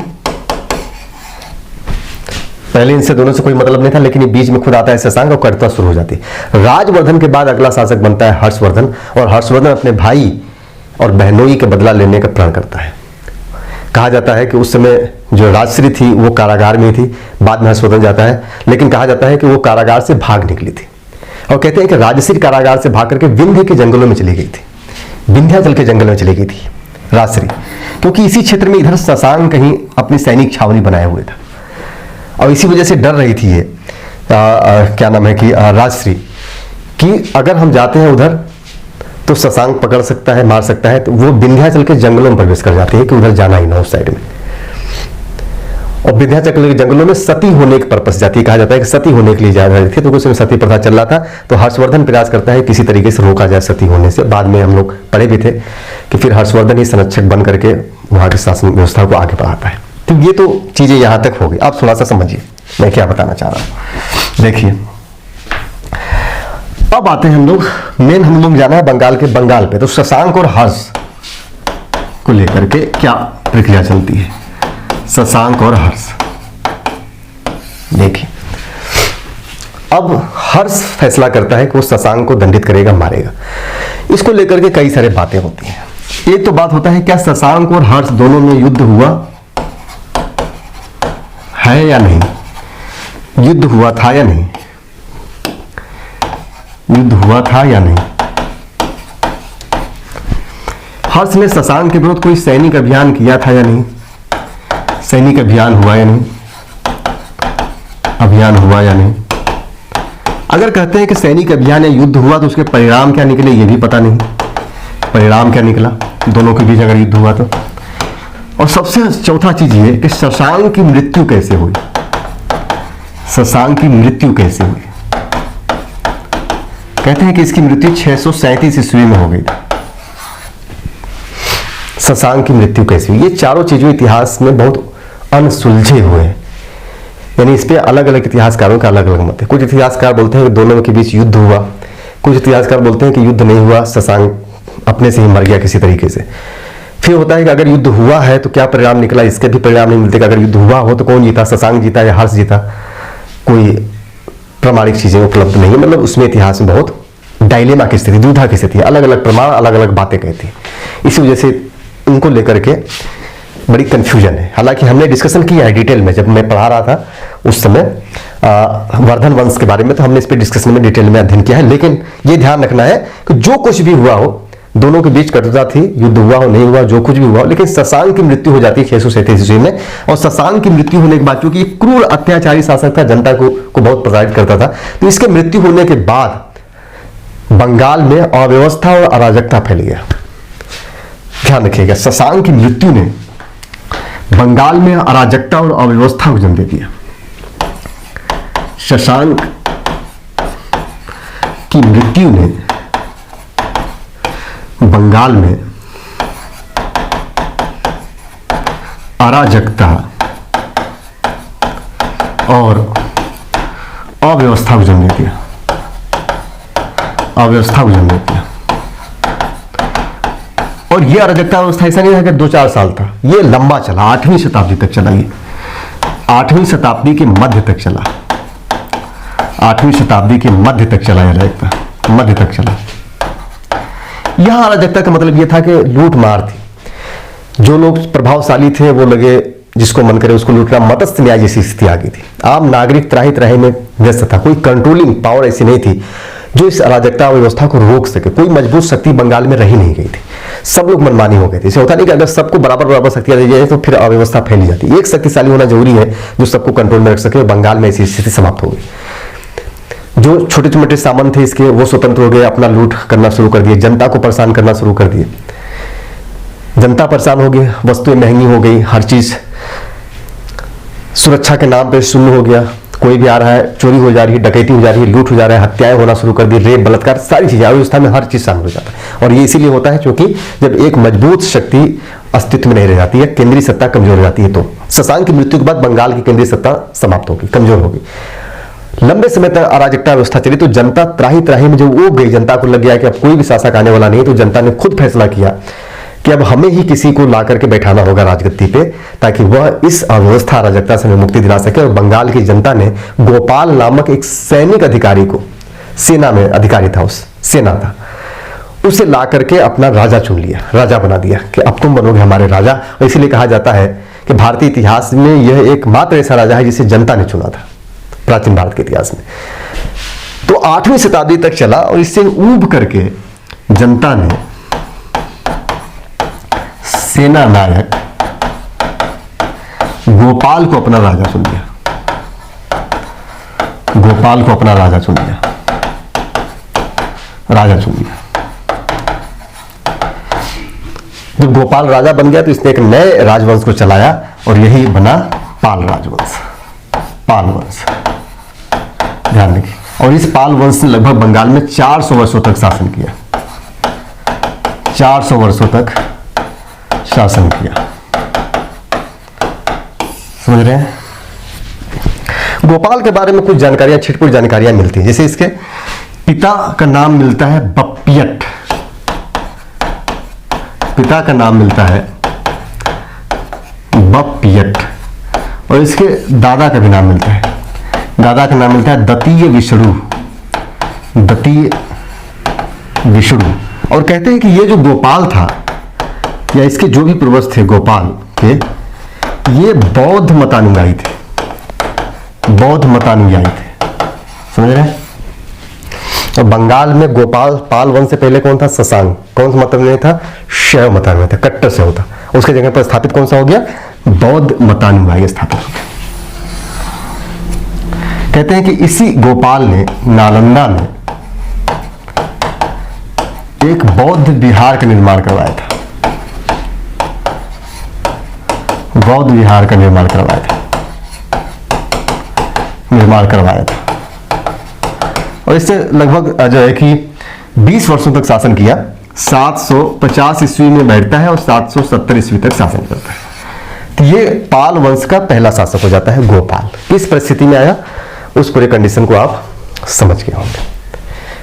पहले इनसे दोनों से कोई मतलब नहीं था, लेकिन ये बीच में खुद आता है शशांक और कटुता शुरू हो जाती है। राजवर्धन के बाद अगला शासक बनता है हर्षवर्धन, और हर्षवर्धन अपने भाई और बहनोई का बदला लेने का प्रण करता है। कहा जाता है कि उस समय जो राजश्री थी वो कारागार में थी, बाद में हर्षवर्धन जाता है, लेकिन कहा जाता है कि वो कारागार से भाग निकली थी। और कहते हैं कि राजश्री कारागार से भाग करके विंध्य के जंगलों में चली गई थी, विंध्याचल के जंगल में चली गई थी राजश्री, क्योंकि इसी क्षेत्र में इधर शशांक कहीं अपनी सैनिक छावनी बनाए हुए था। और इसी वजह से डर रही थी ये क्या नाम है कि राजश्री, कि अगर हम जाते हैं उधर तो शशांक पकड़ सकता है, मार सकता है। तो वो विंध्याचल के जंगलों में प्रवेश कर जाती है कि उधर जाना ही ना उस साइड में। और विंध्याचल के जंगलों में सती होने के पर्पस जाती है। कहा जाता है कि सती होने के लिए जा रही थी, तो कुछ सती प्रथा चल रहा था। तो हर्षवर्धन प्रयास करता है किसी तरीके से रोका जाए सती होने से। बाद में हम लोग पढ़े भी थे कि फिर हर्षवर्धन ही संरक्षक बन करके वहां की शासन व्यवस्था को आगे बढ़ाता है। तो ये तो चीजें यहां तक हो गई। आप थोड़ा सा समझिए मैं क्या बताना चाह रहा हूं। देखिए अब आते हैं हम लोग, मेन हम लोग जाना है बंगाल पे। तो शशांक और हर्ष को लेकर के क्या प्रक्रिया चलती है, शशांक और हर्ष। देखिए अब हर्ष फैसला करता है कि वो शशांक को दंडित करेगा, मारेगा। इसको लेकर के कई सारे बातें होती हैं। एक तो बात होता है क्या शशांक और हर्ष दोनों में युद्ध हुआ है या नहीं, युद्ध हुआ था या नहीं, युद्ध हुआ था या नहीं। हर्ष ने शशांक के विरुद्ध कोई सैनिक अभियान किया था या नहीं, सैनिक अभियान हुआ या नहीं, अभियान हुआ या नहीं। अगर कहते हैं कि सैनिक अभियान या युद्ध हुआ तो उसके परिणाम क्या निकले ये भी पता नहीं, परिणाम क्या निकला दोनों के बीच अगर युद्ध हुआ तो। और सबसे चौथा चीज ये कि शशांक की मृत्यु कैसे हुई, शशांक की मृत्यु कैसे हुई। कहते हैं कि इसकी मृत्यु 637 ईस्वी में हो गई थी। शशांक की मृत्यु कैसे हुई, ये चारों चीजों इतिहास में बहुत अनसुलझे हुए हैं। यानी इस पे अलग अलग इतिहासकारों का अलग अलग मत है। कुछ इतिहासकार बोलते हैं कि दोनों के बीच युद्ध हुआ, कुछ इतिहासकार बोलते हैं कि युद्ध नहीं हुआ, शशांक अपने से ही मर गया किसी तरीके से। फिर होता है कि अगर युद्ध हुआ है तो क्या परिणाम निकला, इसके भी परिणाम नहीं मिलते कि अगर युद्ध हुआ हो तो कौन जीता, शशांक जीता या हर्ष जीता, कोई प्रामाणिक चीजें उपलब्ध नहीं है। मतलब उसमें इतिहास में बहुत डायलेमा की स्थिति, दुविधा की स्थिति, अलग अलग प्रमाण अलग अलग बातें कहती है। इसी वजह से इनको लेकर के बड़ी कंफ्यूजन है। हालांकि हमने डिस्कशन किया है डिटेल में, जब मैं पढ़ा रहा था उस समय वर्धन वंश के बारे में, तो हमने इस पर डिस्कशन में डिटेल में अध्ययन किया है। लेकिन ये ध्यान रखना है कि जो कुछ भी हुआ हो, दोनों के बीच कटुता थी, युद्ध हुआ हो नहीं हुआ, जो कुछ भी हुआ हो, लेकिन शशांक की मृत्यु हो जाती है 637 ईस्वी में। और शशांक की मृत्यु होने के बाद, क्योंकि एक क्रूर अत्याचारी शासक था, जनता को बहुत प्रताड़ित करता था, तो इसके मृत्यु होने के बाद बंगाल में अव्यवस्था और अराजकता फैल गया। ध्यान रखिएगा, शशांक की मृत्यु ने बंगाल में अराजकता और अव्यवस्था को जन्म दे दिया। शशांक की मृत्यु ने बंगाल में अराजकता और अव्यवस्था को जन्म दे दिया। अव्यवस्था को जन्म दे दिया। और यह अराजकता अवस्था ऐसा नहीं था कि 2-4 साल था, यह लंबा चला, 8वीं शताब्दी तक चला। ये 8वीं शताब्दी के मध्य तक चला, 8वीं शताब्दी के मध्य तक चला, अराजकता मध्य तक चला। यह अराजकता का मतलब यह था कि लूट मार थी, जो लोग प्रभावशाली थे वो लगे जिसको मन करे उसको लूटना, मत्स्य न्याय जैसी स्थिति आ गई थी। आम नागरिक त्राही त्राही में व्यस्त था, कोई कंट्रोलिंग पावर ऐसी नहीं थी जो इस अराजकता व्यवस्था को रोक सके। कोई मजबूत शक्ति बंगाल में रही नहीं गई थी, सब लोग मनमानी हो गए थे। इसे होता नहीं कि अगर सबको बराबर बराबर शक्तियां दी जाए तो फिर अव्यवस्था फैली जाती है। एक शक्तिशाली होना जरूरी है जो सबको कंट्रोल में रख सके। बंगाल में ऐसी स्थिति समाप्त हो गई। जो छोटे मोटे सामंत थे इसके, वो स्वतंत्र हो गए, अपना लूट करना शुरू कर दिए, जनता को परेशान करना शुरू कर दिए। जनता परेशान हो गई, वस्तुएं महंगी हो गई, हर चीज सुरक्षा के नाम पे शून्य हो गया। कोई भी आ रहा है, चोरी हो जा रही है, डकैती हो जा रही है, लूट हो जा रहा है, हत्याएं होना शुरू कर दी, रेप, बलात्कार, सारी चीजें अव्यवस्था में हर चीज शामिल हो जाता है। और ये इसीलिए होता है क्योंकि जब एक मजबूत शक्ति अस्तित्व में नहीं रह जाती है, केंद्रीय सत्ता कमजोर हो जाती है। तो शशांक की मृत्यु के बाद बंगाल की केंद्रीय सत्ता समाप्त होगी, कमजोर होगी। लंबे समय तक अराजकता व्यवस्था चली, तो जनता त्राही त्राही में जब वो गई, जनता को लग गया कि अब कोई भी शासक आने वाला नहीं, तो जनता ने खुद फैसला किया कि अब हमें ही किसी को ला करके बैठाना होगा राजगद्दी पे, ताकि वह इस अव्यवस्था अराजकता से मुक्ति दिला सके। और बंगाल की जनता ने गोपाल नामक एक सैनिक अधिकारी को, सेना में अधिकारी था, उस सेना था, उसे ला करके अपना राजा चुन लिया, राजा बना दिया कि अब तुम बनोगे हमारे राजा। और इसीलिए कहा जाता है कि भारतीय इतिहास में यह एकमात्र ऐसा राजा है जिसे जनता ने चुना था, प्राचीन भारत के इतिहास में। तो 8वीं शताब्दी तक चला और इससे ऊब करके जनता ने सेना नायक गोपाल को अपना राजा चुन लिया, गोपाल को अपना राजा चुन लिया, राजा चुन लिया। जब गोपाल राजा बन गया तो इसने एक नए राजवंश को चलाया और यही बना पाल राजवंश, पाल वंश। ध्यान रखिए। और इस पाल वंश ने लगभग बंगाल में 400 वर्षों तक शासन किया, 400 वर्षों तक शासन किया। समझ रहे हैं? गोपाल के बारे में कुछ जानकारियां, छिटपुट जानकारियां मिलती हैं। जैसे इसके पिता का नाम मिलता है बप्पियट, पिता का नाम मिलता है बप्पियट। और इसके दादा का भी नाम मिलता है, दादा का नाम मिलता है दतीय विष्णु, दतीय विष्णु। और कहते हैं कि ये जो गोपाल था या इसके जो भी पूर्वज थे गोपाल के, ये बौद्ध मतानुयायी थे, बौद्ध मतानुयायी थे। समझ रहे हैं? तो बंगाल में गोपाल पाल वंश से पहले कौन था? शशांक। कौन सा मतानुयायी था? शैव मतानुयायी था, कट्टर शैव था। उसके जगह पर स्थापित कौन सा हो गया? बौद्ध मतानुयायी स्थापित हो गया। कहते हैं कि इसी गोपाल ने नालंदा में एक बौद्ध विहार का निर्माण करवाया था, बौद्ध विहार का निर्माण करवाया था, निर्माण करवाया था। और इससे लगभग जो है कि 20 वर्षों तक शासन किया। 750 ईस्वी में बैठता है और 770 ईस्वी तक शासन करता है। तो ये पाल वंश का पहला शासक हो जाता है गोपाल। किस परिस्थिति में आया, उस पूरे कंडीशन को आप समझ गए होंगे।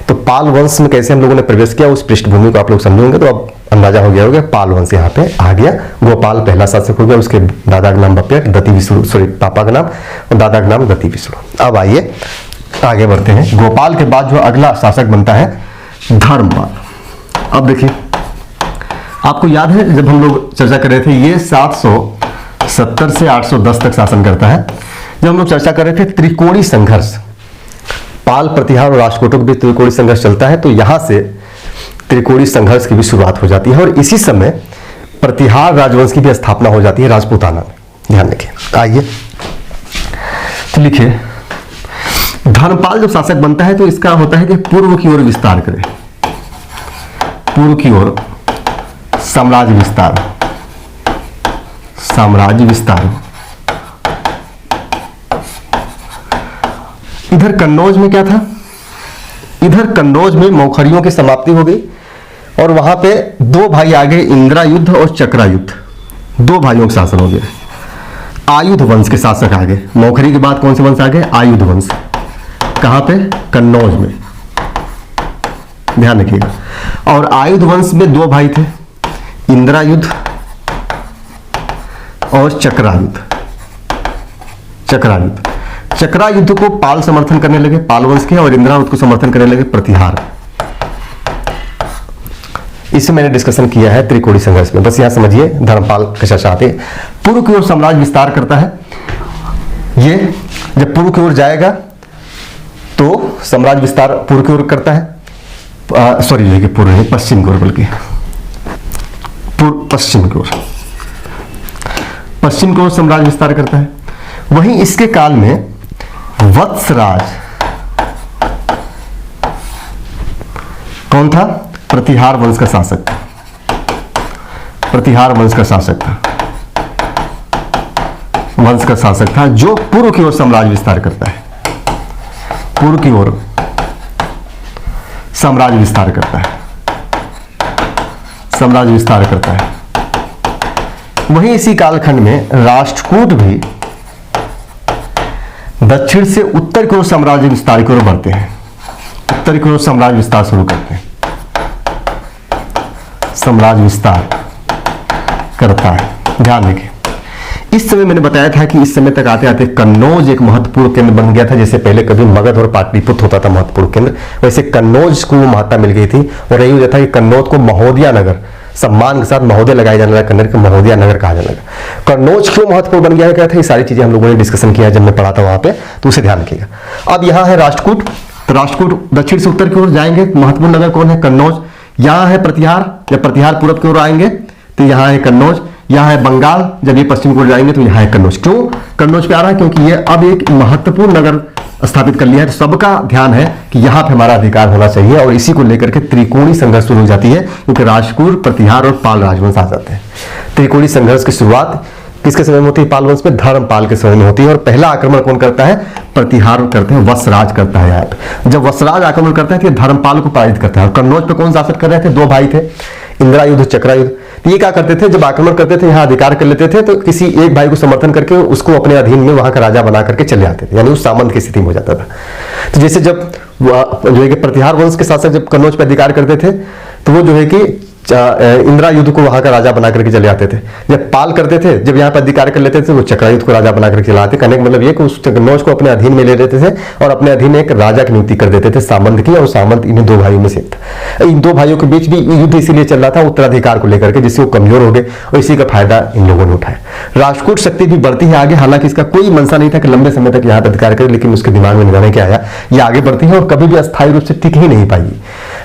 तो पाल वंश में कैसे हम लोगों ने प्रवेश किया, उस पृष्ठभूमि को आप लोग समझेंगे तो अब अंदाजा हो गया होगा। पाल वंश यहाँ पे आ गया, गोपाल पहला शासक हो गया, उसके दादा का नाम बप्यर, गति विष्णु, सॉरी पापा का नाम और दादा का नाम गति विष्णु। अब आइए आगे बढ़ते हैं। गोपाल के बाद जो अगला शासक बनता है धर्मपाल। अब देखिए, आपको याद है जब हम लोग चर्चा कर रहे थे, ये 770 से 810 तक शासन करता है। जब हम लोग चर्चा कर रहे थे त्रिकोणी संघर्ष, पाल, प्रतिहार और राष्ट्रकूटों के बीच त्रिकोणी संघर्ष चलता है, तो यहां से त्रिकोणी संघर्ष की भी शुरुआत हो जाती है और इसी समय प्रतिहार राजवंश की भी स्थापना हो जाती है राजपूताना में। ध्यान रखिए। आइए तो लिखिए, धर्मपाल जब शासक बनता है तो इसका होता है कि पूर्व की ओर विस्तार करे, पूर्व की ओर साम्राज्य विस्तार, साम्राज्य विस्तार। इधर कन्नौज में क्या था, इधर कन्नौज में मौखरियों की समाप्ति हो गई और वहां पे दो भाई आ गए, इंदिरा युद्ध और चक्रा युद्ध, दो भाइयों का शासन हो गया। आयुध वंश के शासक आ गए। मौखरी के बाद कौन से वंश आ गए, आयुध वंश। कहां पे, कन्नौज में, ध्यान रखिएगा। और आयुध वंश में दो भाई थे, इंदिरा युद्ध और चक्रा युद्ध। चक्रा युद्ध, चक्रा युद्ध को पाल समर्थन करने लगे, पाल वंश के, और इंदिरा युद्ध को समर्थन करने लगे प्रतिहार। इससे मैंने डिस्कशन किया है त्रिकोणी संघर्ष में, बस यहां समझिए धर्मपाल कैसा चाहते। पूर्व की ओर साम्राज्य विस्तार करता है। ये जब पूर्व की ओर जाएगा तो साम्राज्य विस्तार पूर्व की ओर करता है, सॉरी ये पूर्व नहीं, पश्चिम की ओर, बल्कि पश्चिम की ओर, पश्चिम की ओर साम्राज्य विस्तार करता है। वहीं इसके काल में वत्सराज कौन था, प्रतिहार वंश का शासक, प्रतिहार वंश का शासक था, वंश का शासक था, जो पूर्व की ओर साम्राज्य विस्तार करता है, पूर्व की ओर साम्राज्य विस्तार करता है, साम्राज्य विस्तार करता है। वहीं इसी कालखंड में राष्ट्रकूट भी दक्षिण से उत्तर की ओर साम्राज्य विस्तार की ओर बढ़ते हैं, उत्तर की ओर साम्राज्य विस्तार शुरू करते हैं, साम्राज्य विस्तार करता है। ध्यान रखिए, इस समय मैंने बताया था कि इस समय तक आते आते कन्नौज एक महत्वपूर्ण केंद्र बन गया था। जैसे पहले कभी मगध और पाटलिपुत्र होता था महत्वपूर्ण केंद्र, वैसे कन्नौज को महत्ता मिल गई थी। और यही वजह था कि कन्नौज को महोदया नगर, सम्मान के साथ महोदय लगाया जाने लगा, कन्नड़ को महोदया नगर कहा जाने लगा। कन्नौज क्यों महत्वपूर्ण बन गया है, क्या था, ये सारी चीजें हम लोगों ने डिस्कशन किया जब मैं पढ़ा था वहां पे, तो उसे ध्यान रखिएगा। अब यहाँ है राष्ट्रकूट, तो राष्ट्रकूट दक्षिण से उत्तर की ओर जाएंगे, महत्वपूर्ण नगर कौन है, कन्नौज। यहाँ है प्रतिहार, जब प्रतिहार पूरब की ओर आएंगे तो यहाँ है कन्नौज। यहाँ है बंगाल, जब ये पश्चिम की ओर जाएंगे तो यहाँ है कन्नौज। क्यों कन्नौज पे आ रहा है, क्योंकि ये अब एक महत्वपूर्ण नगर स्थापित कर लिया है, तो सबका ध्यान है कि यहाँ पे हमारा अधिकार होना चाहिए, और इसी को लेकर के त्रिकोणी संघर्ष शुरू हो जाती है, क्योंकि राष्ट्रकूट, प्रतिहार और पाल राजवंश आ जाते हैं। त्रिकोणी संघर्ष की शुरुआत किसके समय में होती है, पाल वंश में, धर्मपाल के समय में होती है। और पहला आक्रमण कौन करता है, प्रतिहार करते हैं, वत्सराज करता है। यहाँ पे जब वत्सराज आक्रमण करता है तो धर्मपाल को पराजित करता है। और कन्नौज पे कौन शासन कर रहे थे, दो भाई थे, इंदिरा युद्ध, चक्रा युद्ध। ये क्या करते थे, जब आक्रमण करते थे, यहाँ अधिकार कर लेते थे, तो किसी एक भाई को समर्थन करके उसको अपने अधीन में वहां का राजा बना करके चले आते थे, यानी उस सामंत की स्थिति में हो जाता था। तो जैसे जब जो है कि प्रतिहार वंश के शासक जब कन्नौज पर अधिकार करते थे, तो वो जो है कि इंदिरा युद्ध को वहां का राजा बना करके चले आते थे। जब पाल करते थे, जब यहाँ पर अधिकार कर लेते थे, वो चक्रा युद्ध को राजा बना करके चले आते। कहने का मतलब ये कि उस कन्नौज को अपने अधीन में ले लेते थे और अपने अधीन एक राजा की नियुक्ति कर देते थे, सामंत की, और सामंत इन्हीं दो भाइयों में से था। इन दो भाइयों के बीच भी युद्ध इसीलिए चल रहा था उत्तराधिकार को लेकर के, जिससे वो कमजोर हो गए, और इसी का फायदा इन लोगों ने उठाया। राष्ट्रकूट शक्ति भी बढ़ती है आगे, हालांकि इसका कोई मंशा नहीं था कि लंबे समय तक यहाँ पर अधिकार करे, लेकिन उसके दिमाग में निगाह क्या आया, ये आगे बढ़ती है और कभी भी अस्थायी रूप से टिक ही नहीं पाई।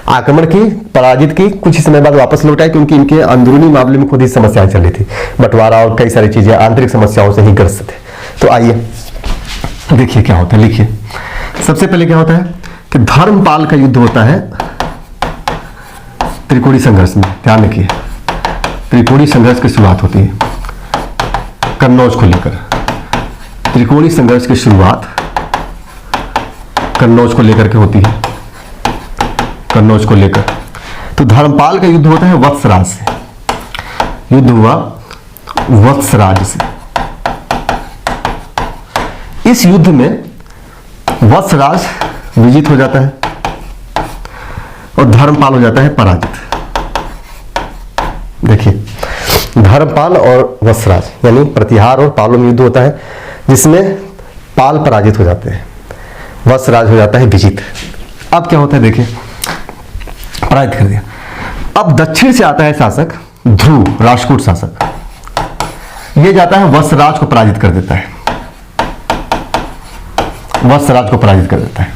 आक्रमण की, पराजित की, कुछ ही समय बाद वापस लौट आए, क्योंकि इनके अंदरूनी मामले में खुद ही समस्याएं चल रही थी, बंटवारा और कई सारी चीजें आंतरिक समस्याओं से ही ग्रस्त थे। तो आइए देखिए क्या होता है, लिखिए। सबसे पहले क्या होता है कि धर्मपाल का युद्ध होता है त्रिकोणी संघर्ष में। ध्यान रखिए, त्रिकोणी संघर्ष की शुरुआत होती है कन्नौज को लेकर। त्रिकोणी संघर्ष की शुरुआत कन्नौज को लेकर के होती है, कन्नौज को लेकर। तो धर्मपाल का युद्ध होता है वत्सराज से, युद्ध हुआ वत्सराज से। इस युद्ध में वत्सराज विजित हो जाता है और धर्मपाल हो जाता है पराजित। देखिए, धर्मपाल और वत्सराज यानी प्रतिहार और पालों में युद्ध होता है, जिसमें पाल पराजित हो जाते हैं, वत्सराज हो जाता है विजित। अब क्या होता है, देखिए, पराजित कर दिया। अब दक्षिण से आता है शासक ध्रुव, राष्ट्रकूट शासक। ये जाता है वत्सराज को पराजित कर देता है, वत्सराज को पराजित कर देता है।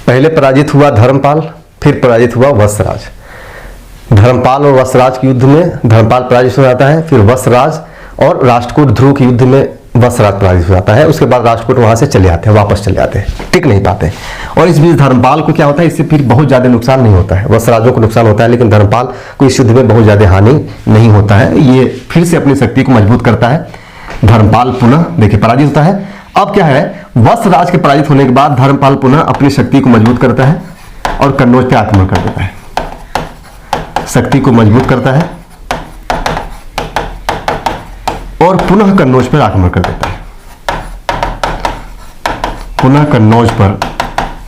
पहले पराजित हुआ धर्मपाल, फिर पराजित हुआ वत्सराज। धर्मपाल और वत्सराज के युद्ध में धर्मपाल पराजित हो जाता है, फिर वत्सराज और राष्ट्रकूट ध्रुव के युद्ध में वत्सराज पराजित हो जाता है। उसके बाद राष्ट्रकूट वहां से चले आते हैं, वापस चले आते हैं, टिक नहीं पाते। और इस बीच धर्मपाल को क्या होता है, इससे फिर बहुत ज्यादा नुकसान नहीं होता है, वत्सराजों को नुकसान होता है, लेकिन धर्मपाल को इस युद्ध में बहुत ज्यादा हानि नहीं होता है। ये फिर से अपनी शक्ति को मजबूत करता है। धर्मपाल पुनः देखिए पराजित होता है। अब क्या है, वत्सराज के पराजित होने के बाद धर्मपाल पुनः अपनी शक्ति को मजबूत करता है और कन्नौज पे आक्रमण कर देता है, शक्ति को मजबूत करता है और पुनः कन्नौज पर आक्रमण कर देता है, पुनः कन्नौज पर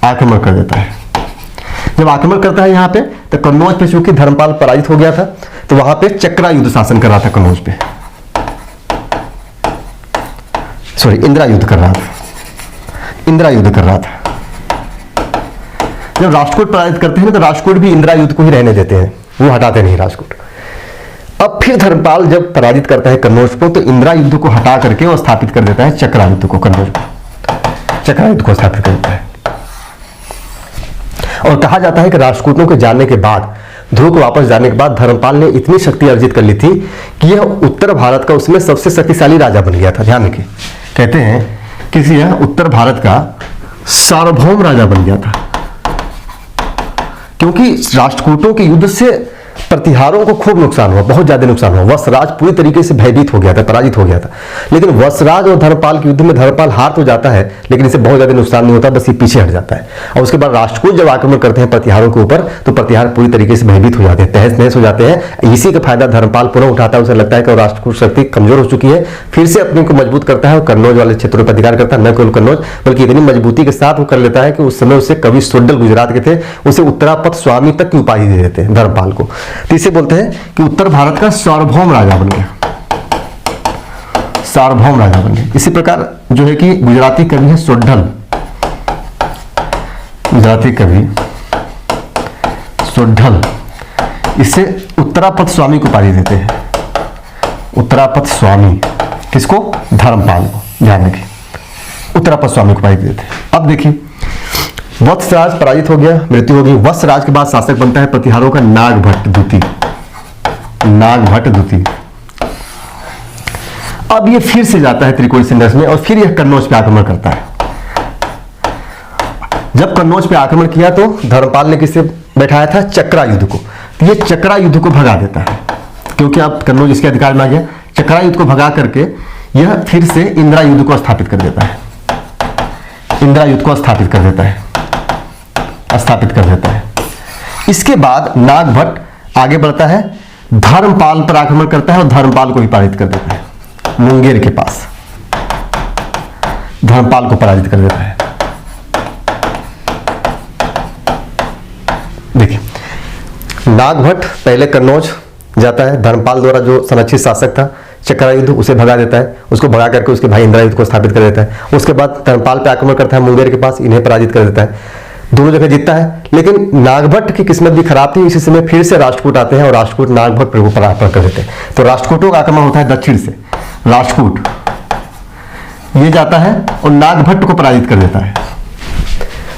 आक्रमण कर देता है। जब आक्रमण करता है यहां पे, तो कन्नौज पे चूंकि धर्मपाल पराजित हो गया था, तो वहां पे चक्रा युद्ध शासन कर रहा था कन्नौज पे, सॉरी इंदिरा युद्ध कर रहा था, इंदिरा युद्ध कर रहा था। जब राष्ट्रकूट पराजित करते हैं तो राष्ट्रकूट भी इंदिरा युद्ध को ही रहने देते हैं, वो हटाते नहीं राष्ट्रकूट। अब फिर धर्मपाल जब पराजित करता है कन्नौज को, तो इंदिरा युद्ध को हटा करके वो स्थापित कर देता है चक्रा युद्ध को, कन्नौज को, चक्रा युद्ध को स्थापित कर देता है। और कहा जाता है कि राष्ट्रकूटों के जाने के बाद, ध्रुव को वापस जाने के बाद, धर्मपाल ने इतनी शक्ति अर्जित कर ली थी कि यह उत्तर भारत का उसमें सबसे शक्तिशाली राजा बन गया था। ध्यान रखिए, कहते हैं कि यह उत्तर भारत का सार्वभौम राजा बन गया था, क्योंकि राष्ट्रकूटों के युद्ध से प्रतिहारों को खूब नुकसान हुआ, बहुत ज्यादा नुकसान हुआ। वत्सराज पूरी तरीके से भयभीत हो गया था, पराजित हो गया था। लेकिन वत्सराज और धर्मपाल के युद्ध में धर्मपाल हार तो जाता है, लेकिन इसे बहुत ज्यादा नुकसान नहीं होता, बस ये पीछे हट जाता है। और उसके बाद राष्ट्रकूट जब आक्रमण करते हैं प्रतिहारों के ऊपर, तो प्रतिहार पूरी तरीके से भयभीत हो जाते हैं, तहस नहस हो जाते हैं। इसी का फायदा धर्मपाल पुनः उठाता है। उसे लगता है कि राष्ट्रकूट शक्ति कमजोर हो चुकी है, फिर से अपने को मजबूत करता है और कन्नौज वाले क्षेत्रों पर अधिकार करता है। न केवल कन्नौज, बल्कि इतनी मजबूती के साथ वो कर लेता है कि उस समय उसे कवि सोड्डल गुजरात के थे, उसे उत्तरापथ स्वामी तक की उपाधि दे देते हैं धर्मपाल को। तो इसे बोलते हैं कि उत्तर भारत का सार्वभौम राजा बन गया, सार्वभौम राजा बन गया। इसी प्रकार जो है कि गुजराती कवि है सोड्डल, गुजराती कवि सोड्डल, इससे उत्तरापथ स्वामी को उपाधि देते हैं, उत्तरापथ स्वामी। किसको? धर्मपाल को। ध्यान रखिए, उत्तरापथ स्वामी को उपाधि देते हैं। अब देखिए, वत्सराज पराजित हो गया, मृत्यु हो गई। वत्सराज के बाद शासक बनता है प्रतिहारों का नागभट्ट द्वितीय, नागभट्ट द्वितीय। अब ये फिर से जाता है त्रिकोण संघर्ष में और फिर यह कन्नौज पे आक्रमण करता है। जब कन्नौज पे आक्रमण किया तो धर्मपाल ने किससे बैठाया था? चक्रा युद्ध को। तो ये चक्रा युद्ध को भगा देता है, क्योंकि अब कन्नौज इसके अधिकार में आ गया। चक्रा युद्ध को भगा करके यह फिर से इंदिरा युद्ध को स्थापित कर देता है, इंदिरा युद्ध को स्थापित कर देता है, स्थापित कर देता है। इसके बाद नागभट्ट आगे बढ़ता है, धर्मपाल पर आक्रमण करता है और धर्मपाल को भी पराजित कर देता है। मुंगेर के पास धर्मपाल को पराजित कर देता है। देखिए, नागभट्ट पहले कन्नौज जाता है, धर्मपाल द्वारा जो संरक्षित शासक था चक्रा युद्ध, उसे भगा देता है। उसको भगा करके उसके भाई इंदिरा युद्ध को स्थापित कर देता है। उसके बाद धर्मपाल पे आक्रमण करता है मुंगेर के पास, इन्हें पराजित कर देता है। दोनों जगह जीतता है, लेकिन नागभट्ट की किस्मत भी खराब थी। इसी समय फिर से राष्ट्रकूट आते हैं और राष्ट्रकूट नागभट्ट पर आक्रमण कर देते हैं। तो राष्ट्रकूटों का आक्रमण होता है दक्षिण से, राष्ट्रकूट ये जाता है और नागभट्ट को पराजित कर देता है,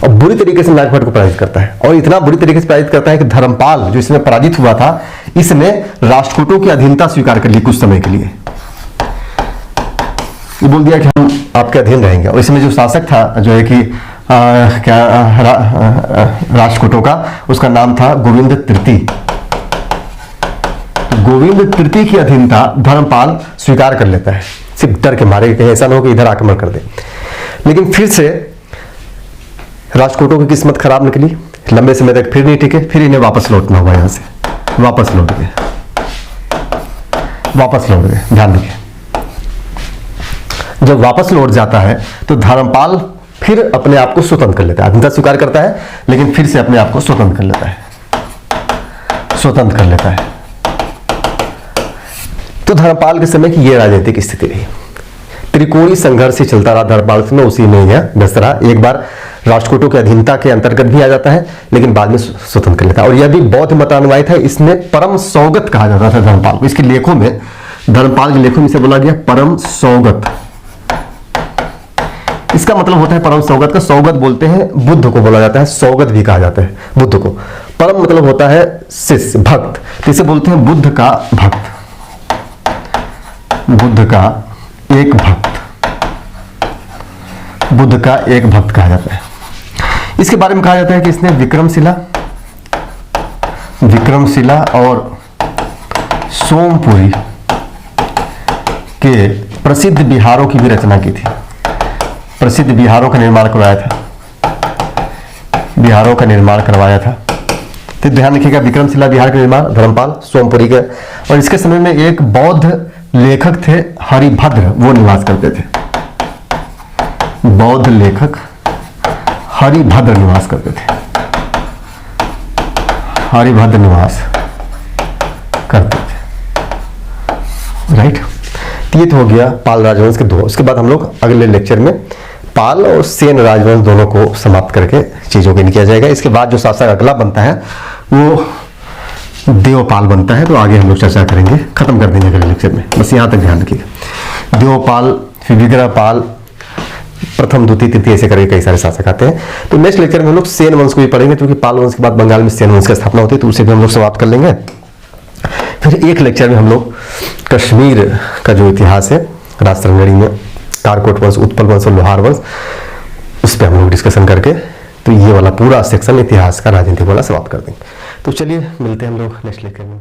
और बुरी तरीके से नागभट्ट को पराजित करता है। और इतना बुरी तरीके से पराजित करता है कि धर्मपाल जो इसमें पराजित हुआ था, इसने राष्ट्रकूटों की अधीनता स्वीकार कर ली कुछ समय के लिए। ये बोल दिया कि हम आपके अधीन रहेंगे। और इसमें जो शासक था जो है कि राष्ट्रकूटों का, उसका नाम था गोविंद तृतीय। गोविंद तृतीय की अधीनता धर्मपाल स्वीकार कर लेता है, सिर्फ डर के मारे कहीं ऐसा ना हो कि इधर आक्रमण कर दे। लेकिन फिर से राष्ट्रकूटों की किस्मत खराब निकली, लंबे समय तक फिर नहीं टिके, फिर इन्हें वापस लौटना हुआ, यहां से वापस लौट गए, वापस लौट गए। ध्यान रखिए, जब वापस लौट जाता है तो धर्मपाल फिर अपने आप को स्वतंत्र कर लेता है, अधीनता स्वीकार करता है लेकिन फिर से अपने आप को स्वतंत्र कर लेता है, स्वतंत्र कर लेता है। तो धर्मपाल के समय की यह राजनीतिक स्थिति रही। त्रिकोणीय संघर्ष से चलता रहा धर्मपाल में, उसी में यह व्यस्त रहा। एक बार राष्ट्रकूटों के अधीनता के अंतर्गत भी आ जाता है लेकिन बाद में स्वतंत्र कर लेता है। और यह भी बौद्ध मतानुयायी था, इसमें परम सौगत कहा जाता था धर्मपाल को। इसके लेखों में, धर्मपाल के लेखों में इसे बोला गया परम सौगत। इसका मतलब होता है परम सौगत का, सौगत बोलते हैं बुद्ध को बोला जाता है, सौगत भी कहा जाता है बुद्ध को। परम मतलब होता है शिष्य, भक्त, तो इसे बोलते हैं बुद्ध का भक्त, बुद्ध का एक भक्त, बुद्ध का एक भक्त कहा जाता है। इसके बारे में कहा जाता है कि इसने विक्रमशिला और सोमपुरी के प्रसिद्ध विहारों की भी रचना की थी, प्रसिद्ध विहारों का निर्माण करवाया था, विहारों का निर्माण करवाया था। तो ध्यान रखिएगा, विक्रमशिला विहार का निर्माण धर्मपाल, सोमपुरी के। और इसके समय में एक बौद्ध लेखक थे हरिभद्र, वो निवास करते थे, बौद्ध लेखक हरिभद्र निवास करते थे, हरिभद्र निवास करते थे, राइट। ये तो हो गया पाल राजवंश के दो। उसके बाद हम लोग अगले लेक्चर में पाल और सेन राजवंश दोनों को समाप्त करके चीजों को किया जाएगा। इसके बाद जो शासक अगला बनता है वो देवपाल बनता है, तो आगे हम लोग चर्चा करेंगे, खत्म कर देंगे अगले लेक्चर में। बस यहाँ तक ध्यान रखिएगा। देवपाल, फिर विग्रहपाल, प्रथम, द्वितीय, तृतीय, ऐसे करके कई सारे शासक आते हैं। तो नेक्स्ट लेक्चर में हम लोग सेन वंश को भी पढ़ेंगे, क्योंकि पाल वंश के बाद बंगाल में सेन वंश की स्थापना होती है, तो उसे भी हम लोग समाप्त कर लेंगे। फिर एक लेक्चर में हम लोग कश्मीर का जो इतिहास है, राजतरंगड़ी में कारकोट वंश, उत्पल वंश और लोहार वंश, उस पर हम लोग डिस्कशन करके तो ये वाला पूरा सेक्शन इतिहास का, राजनीति वाला समाप्त कर देंगे। तो चलिए मिलते हैं हम लोग नेक्स्ट लेक्चर में।